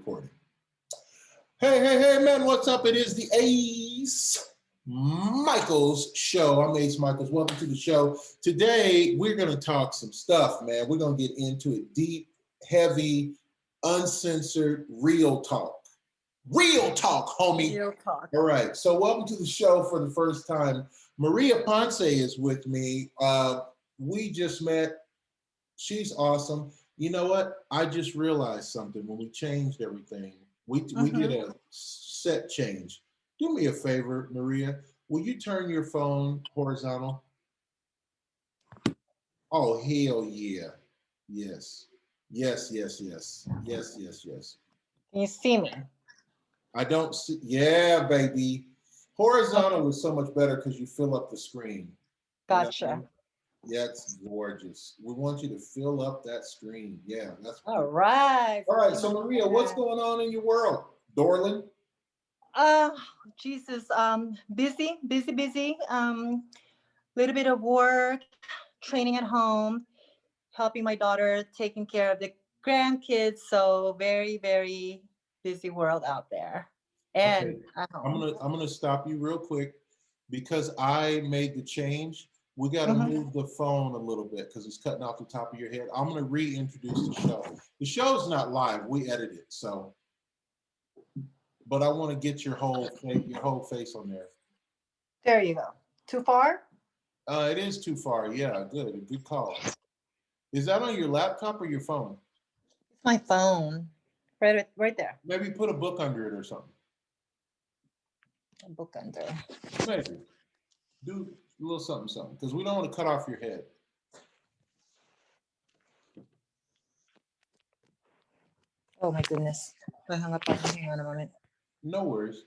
recording. Hey, man, what's up? It is the Ace Micheals show. I'm Ace Micheals. Welcome to the show. Today, we're going to talk some stuff, man. We're going to get into it deep, heavy, uncensored, real talk. Real talk, homie. Real talk. All right. So welcome to the show for the first time. Maria Ponce is with me. We just met. She's awesome. You know what? I just realized something when we changed everything. We did a set change. Do me a favor, Maria. Will you turn your phone horizontal? Oh, hell yeah. Yes. Yes. Can you see me? I don't see. Yeah, baby. Horizontal is so much better because you fill up the screen. You know what I Gotcha. mean? Yeah, it's gorgeous. We want you to fill up that screen. Yeah, that's All cool. right. All right, so Maria, what's going on in your world? Dorland? Uh, Jesus. Busy. Little bit of work, training at home, helping my daughter, taking care of the grandkids. So very busy world out there Okay, and at I'm home. gonna I'm gonna stop you real quick because I made the change. We got to hmm move the phone a little bit because it's cutting off the top of your head. I'm gonna reintroduce the show. The show's not live; we edit it. So, but I want to get your whole face on there. There you go. Too far? It is too far. Yeah, good call. Is that on your laptop or your phone? It's my phone. Right there. Maybe put a book under it or something. A book under. Maybe do a little something because we don't want to cut off your head. Oh my goodness. I hung up on you. Hang on a moment. No worries.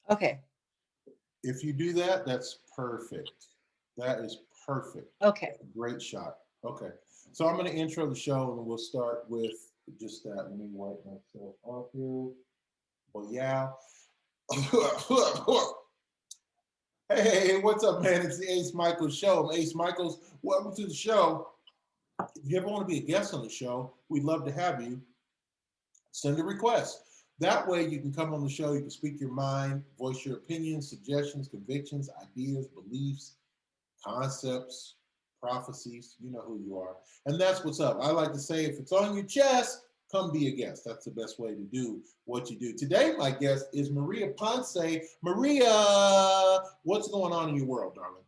Okay. If you do that, that's perfect. That is perfect. Okay. Great shot. Okay. So I'm going to intro the show and we'll start with just that. Let me wipe myself off here. Well, yeah. Hey, what's up, man? It's the Ace Micheals show. I'm Ace Micheals. Welcome to the show. If you ever want to be a guest on the show, we'd love to have you. Send a request. That way you can come on the show, you can speak your mind, voice your opinions, suggestions, convictions, ideas, beliefs, concepts, prophecies. You know who you are. And that's what's up. I like to say if it's on your chest, come be a guest. That's the best way to do what you do. Today, my guest is Maria Ponce. Maria, what's going on in your world, darling?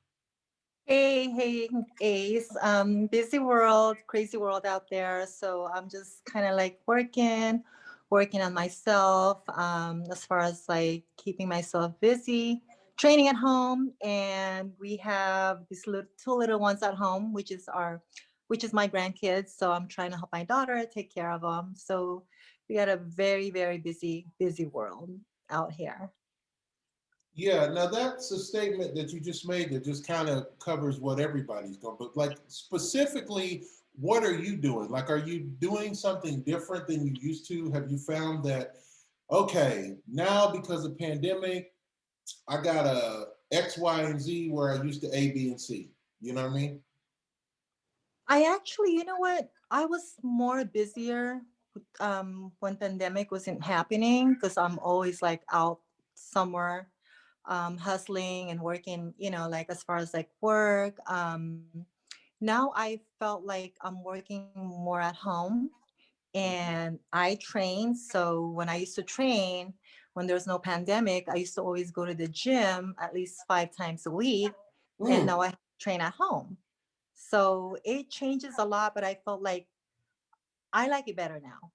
Hey, Ace. Busy world, crazy world out there. So I'm just kind of like working on myself, as far as like keeping myself busy, training at home. And we have these two little ones at home, which is my grandkids. So I'm trying to help my daughter take care of them. So we got a very busy world out here. Yeah, now that's a statement that you just made that just kind of covers what everybody's going. But like specifically, what are you doing? Like, are you doing something different than you used to? Have you found that okay, now because of pandemic, I got a X, Y, and Z where I used to A, B, and C. You know what I mean? I actually, you know what? I was more busier when pandemic wasn't happening because I'm always like out somewhere, hustling and working, like as far as like work. Now I felt like I'm working more at home and I train. So when I used to train, when there was no pandemic, I used to always go to the gym at least 5 times a week. And Mm. now I train at home. So it changes a lot, but I felt like I like it better now.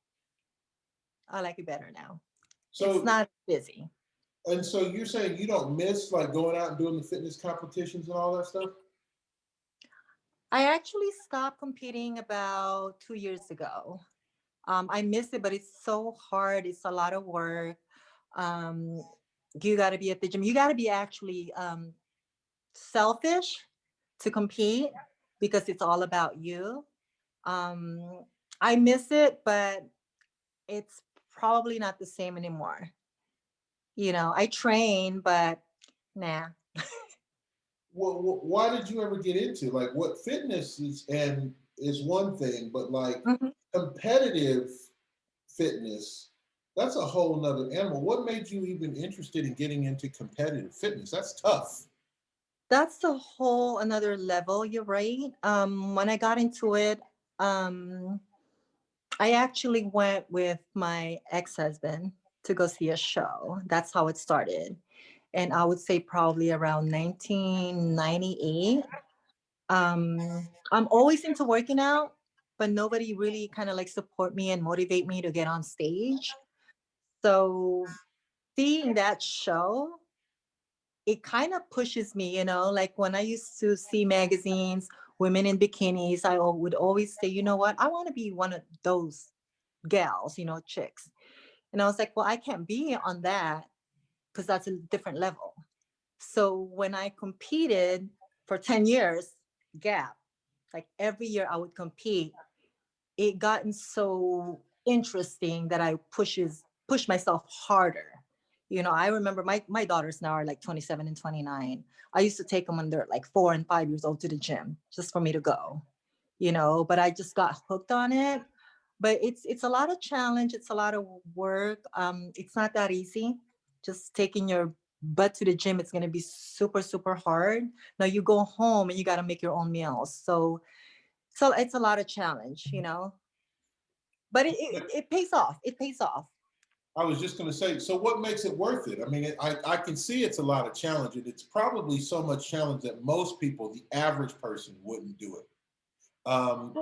I like it better now. It's So, not busy. and so you're saying you don't miss like going out and doing the fitness competitions and all that stuff? I actually stopped competing about 2 years ago. I miss it, but it's so hard. It's a lot of work. Um, you got to be at the gym. You got to be actually selfish to compete because it's all about you. Um, I miss it, but it's probably not the same anymore. I train, but nah. why did you ever get into like what fitness is and is one thing, but like Mhm. competitive fitness, that's a whole nother animal. What made you even interested in getting into competitive fitness? That's tough. That's a whole another level. You're right. When I got into it, um, I actually went with my ex-husband to go see a show. That's how it started. And I would say probably around 1998. I'm always into working out, but nobody really kind of like support me and motivate me to get on stage. So seeing that show, it kind of pushes me, like when I used to see magazines, women in bikinis, would always say, you know what, I want to be one of those gals, chicks. And I was like, well, I can't be on that because that's a different level. So when I competed for 10 years, gap, like every year I would compete, it gotten so interesting that I push myself harder. I remember my daughters now are like 27 and 29. I used to take them when they're like 4 and 5 years old to the gym just for me to go, but I just got hooked on it. But it's a lot of challenge, it's a lot of work. It's not that easy. Just taking your butt to the gym, it's going to be super super hard. Now you go home and you got to make your own meals, so it's a lot of challenge. But it pays off. It pays off. I was just going to say, so what makes it worth it? I mean, I can see it's a lot of challenge, and it's probably so much challenge that most people, the average person, wouldn't do it. Um,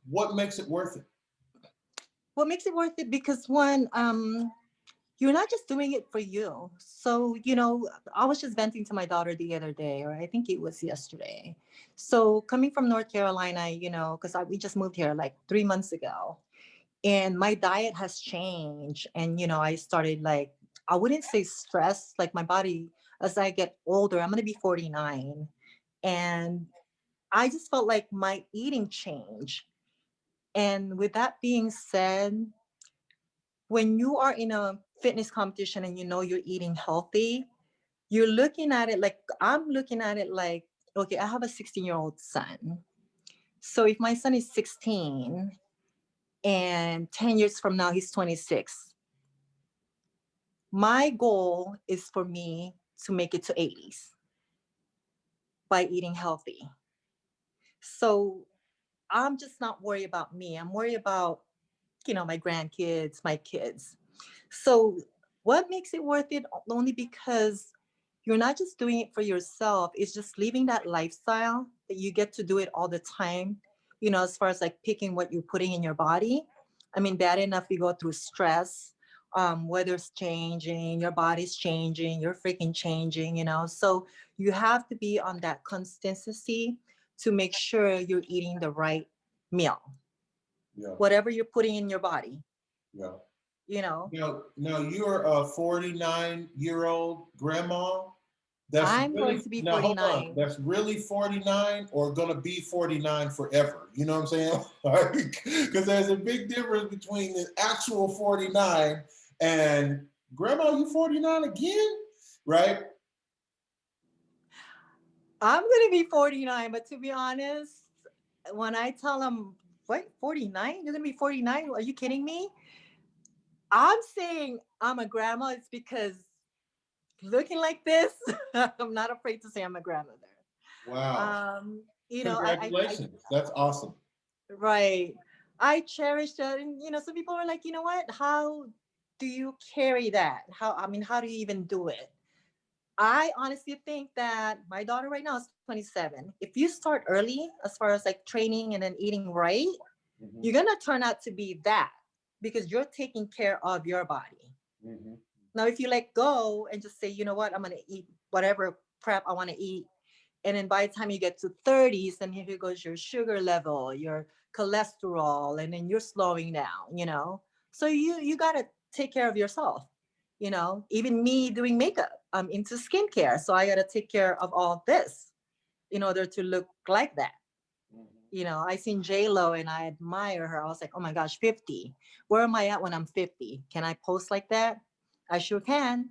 what makes it worth it? What makes it worth it? Because one, you're not just doing it for you. So, I was just venting to my daughter the other day, or I think it was yesterday. So coming from North Carolina, because we just moved here like 3 months ago, and my diet has changed. And, I started like, I wouldn't say stress, like my body, as I get older, I'm going to be 49. And I just felt like my eating changed. And with that being said, when you are in a fitness competition and you're eating healthy, you're looking at it like I'm looking at it like, okay, I have a 16-year-old son. So if my son is 16 and 10 years from now he's 26, my goal is for me to make it to 80s by eating healthy. So I'm just not worried about me. I'm worried about, my grandkids, my kids. So what makes it worth it? Only because you're not just doing it for yourself, it's just living that lifestyle that you get to do it all the time, as far as like picking what you're putting in your body. I mean, bad enough we go through stress, weather's changing, your body's changing, you're freaking changing. So you have to be on that consistency to make sure you're eating the right meal, Yeah, whatever you're putting in your body, yeah. you know. Now you're a 49-year-old grandma. That's I'm going really to be now hold on. 49. That's really 49 or gonna be 49 forever. You know what I'm saying? Because there's a big difference between the actual 49 and grandma, you 49 again? Right? I'm going to be 49, but to be honest, when I tell them, what, 49? You're going to be 49? Are you kidding me? I'm saying I'm a grandma. It's because looking like this, I'm not afraid to say I'm a grandmother. Wow. I Congratulations. That's awesome. right. I cherish that. And, some people are like, you know what? How do you carry that? How do you even do it? I honestly think that my daughter right now is 27. If you start early, as far as like training and then eating right, Hmm. you're going to turn out to be that because you're taking care of your body. Hmm. Now, if you let go and just say, you know what, I'm going to eat whatever crap I want to eat. And then by the time you get to 30s, then here goes your sugar level, your cholesterol, and then you're slowing down. So you got to take care of yourself. Even me doing makeup, I'm into skincare. So I got to take care of all this in order to look like that. I seen J Lo and I admire her. I was like, oh my gosh, 50. Where am I at when I'm 50? Can I post like that? I sure can.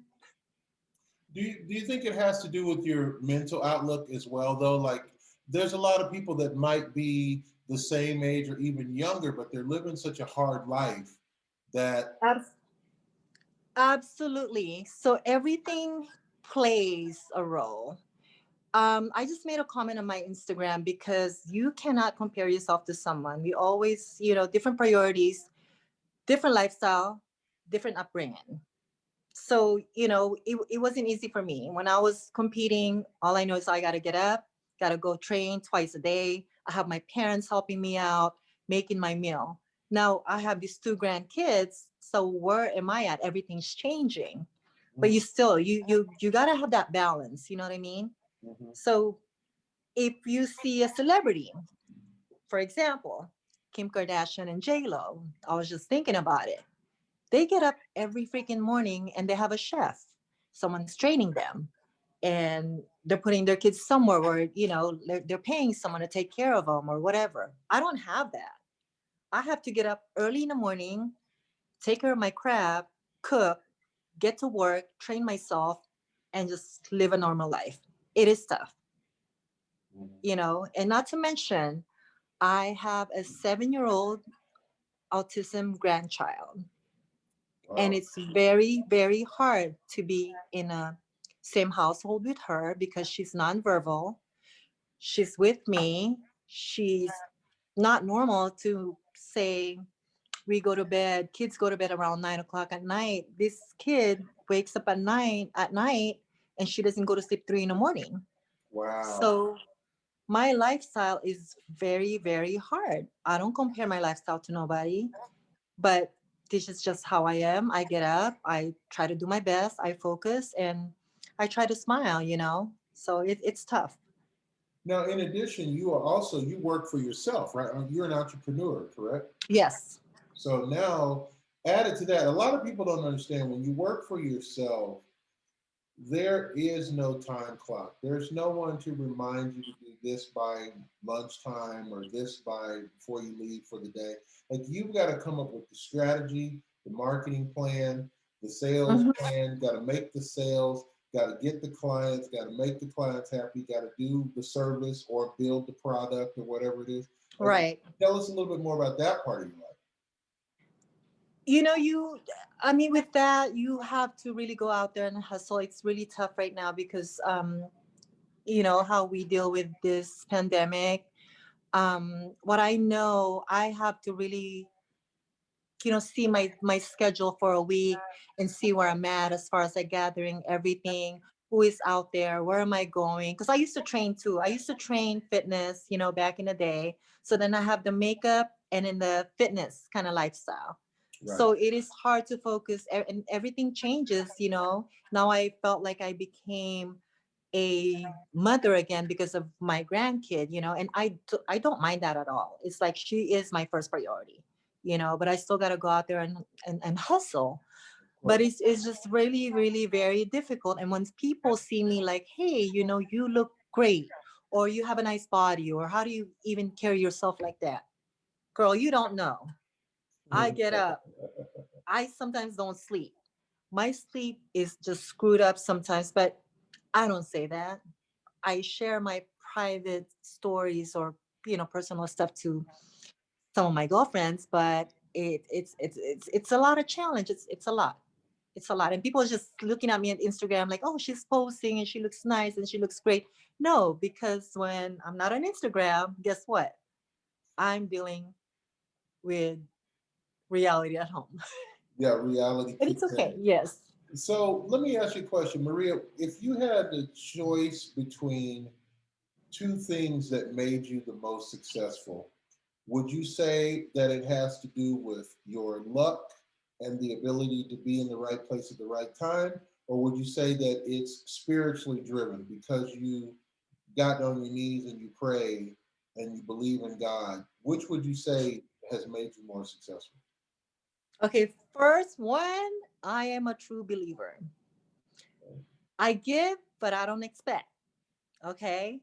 Do you think it has to do with your mental outlook as well, though? Like, there's a lot of people that might be the same age or even younger, but they're living such a hard life that. Abs- Absolutely. So everything plays a role. I just made a comment on my Instagram because you cannot compare yourself to someone. We always, different priorities, different lifestyle, different upbringing. So it wasn't easy for me when I was competing. All I know is I got to get up, got to go train twice a day. I have my parents helping me out, making my meal. Now I have these two grandkids, so where am I at? Everything's changing, but Mm, you got to have that balance, you know what I mean? mhm. So if you see a celebrity, for example, Kim Kardashian and J Lo, I was just thinking about it. They get up every freaking morning and they have a chef. Someone's training them, and they're putting their kids somewhere where they're paying someone to take care of them or whatever. I don't have that. I have to get up early in the morning, take care of my crab, cook, get to work, train myself, and just live a normal life. It is tough, Mhm. and not to mention, I have a 7-year-old autism grandchild, and Wow. it's very, very hard to be in a same household with her because she's nonverbal. She's with me. She's not normal to say we go to bed. Kids go to bed around 9 o'clock at night. This kid wakes up at night, and she doesn't go to sleep 3 in the morning. Wow. So my lifestyle is very, very hard. I don't compare my lifestyle to nobody, but this is just how I am. I get up, I try to do my best, I focus, and I try to smile. So it's tough. Now, in addition, you work for yourself, right? You're an entrepreneur, correct? Yes. So now, added to that, a lot of people don't understand when you work for yourself, there is no time clock. There's no one to remind you to do this by lunchtime or this by before you leave for the day. Like, you've got to come up with the strategy, the marketing plan, the sales Mhm. plan, got to make the sales, got to get the clients, got to make the clients happy, got to do the service or build the product or whatever it is. Like, Right. tell us a little bit more about that part of your life. I mean, with that, you have to really go out there and hustle. It's really tough right now because, how we deal with this pandemic. What I know, I have to really see my schedule for a week and see where I'm at as far as like gathering everything, who is out there, where am I going, because I used to train too. I used to train fitness, back in the day. So then I have the makeup and in the fitness kind of lifestyle. Right. So it is hard to focus, and everything changes. Now I felt like I became a mother again because of my grandkid, and I don't mind that at all. It's like she is my first priority, but I still got to go out there and hustle. Of But course. it's just really, really very difficult. And when people see me like, hey, you look great, or you have a nice body, or how do you even carry yourself like that? Girl, you don't know. I get up. I sometimes don't sleep. My sleep is just screwed up sometimes, but I don't say that. I share my private stories or personal stuff to some of my girlfriends, but it's a lot of challenge. It's a lot. It's a lot, and people are just looking at me on Instagram like, oh, she's posing and she looks nice and she looks great. No, because when I'm not on Instagram, guess what? I'm dealing with reality at home, Yeah, reality and it's kicks okay. in. Yes. So let me ask you a question, Maria. If you had the choice between two things that made you the most successful, would you say that it has to do with your luck and the ability to be in the right place at the right time? Or would you say that it's spiritually driven because you got on your knees and you pray and you believe in God? Which would you say has made you more successful? Okay. First one, I am a true believer. I give, but I don't expect. Okay.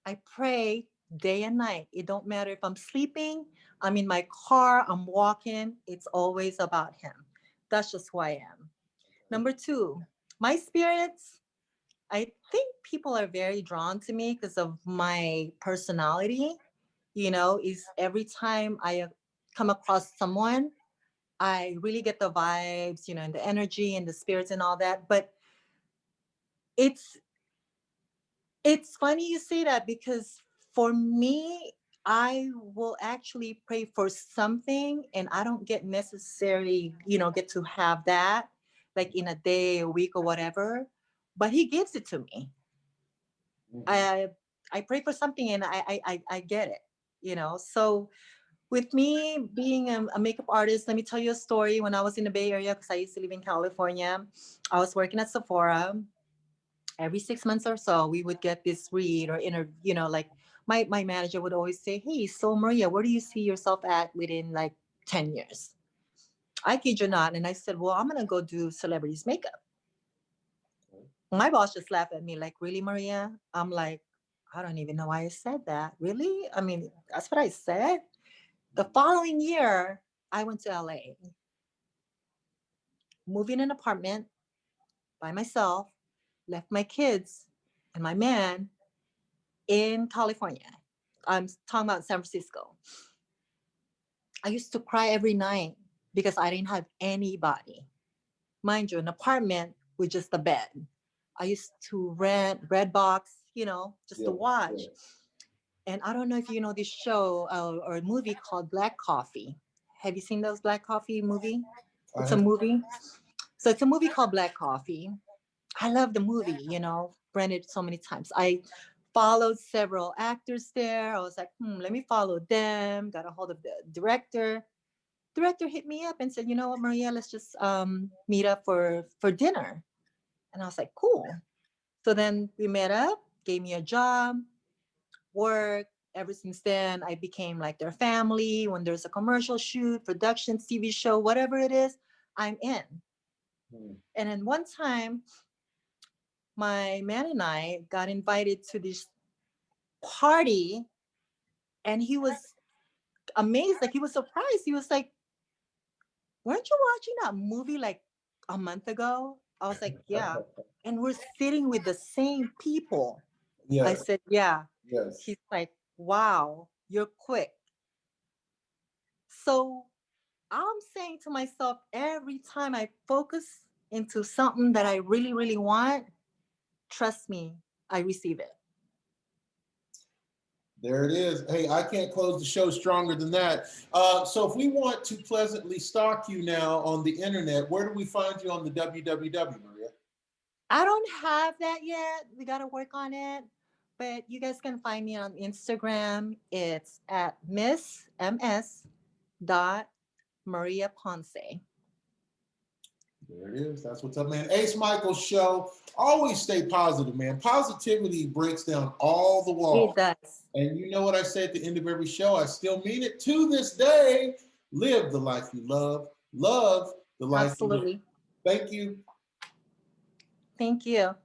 I pray day and night. It don't matter if I'm sleeping, I'm in my car, I'm walking. It's always about him. That's just who I am. Number two, my spirits. I think people are very drawn to me because of my personality. Is every time I come across someone, I really get the vibes, and the energy and the spirits and all that. But it's it's funny you say that because for me, I will actually pray for something and I don't get necessarily, get to have that like in a day, a week or whatever. But he gives it to me. Mhm. I I pray for something and I get it, So with me being a makeup artist, let me tell you a story. When I was in the Bay Area, because I used to live in California, I was working at Sephora. Every 6 months or so, we would get this read or interview, like my manager would always say, "Hey, so Maria, where do you see yourself at within like 10 years?" I kid you not. And I said, "Well, I'm going to go do celebrities makeup." My boss just laughed at me like, "Really, Maria?" I'm like, "I don't even know why I said that. Really? I mean, that's what I said." The following year, I went to LA, moved in an apartment by myself, left my kids and my man in California. I'm talking about San Francisco. I used to cry every night because I didn't have anybody. Mind you, an apartment with just a bed. I used to rent Redbox, just to Yeah, watch. yeah. And I don't know if you know this show or a movie called Black Coffee. Have you seen those Black Coffee movie? I It's a have. movie. So it's a movie called Black Coffee. I love the movie, rented so many times. I followed several actors there. I was like, let me follow them. Got a hold of the director. Director hit me up and said, "You know what, Maria, let's just meet up for dinner." And I was like, "Cool." So then we met up, gave me a job, work. Ever since then, I became like their family. When there's a commercial shoot, production, TV show, whatever it is, I'm in. Mhm. And then one time, my man and I got invited to this party, and he was amazed. Like he was surprised. He was like, "Weren't you watching that movie like a month ago?" I was like, "Yeah." "And we're sitting with the same people." I Yes, said, "Yeah." yes. He's like, "Wow, you're quick." So I'm saying to myself, every time I focus into something that I really, really want, trust me, I receive it. There it is. Hey, I can't close the show stronger than that. So if we want to pleasantly stalk you now on the internet, where do we find you on the www, Maria? I don't have that yet. We got to work on it. But you guys can find me on Instagram. It's at Miss dot Maria Ponce. There it is. That's what's up, man. Ace Michaels show. Always stay positive, man. Positivity breaks down all the It walls. does. And you know what I say at the end of every show? I still mean it to this day. Live the life you love. Love the life you live. Absolutely. Thank you. Thank you.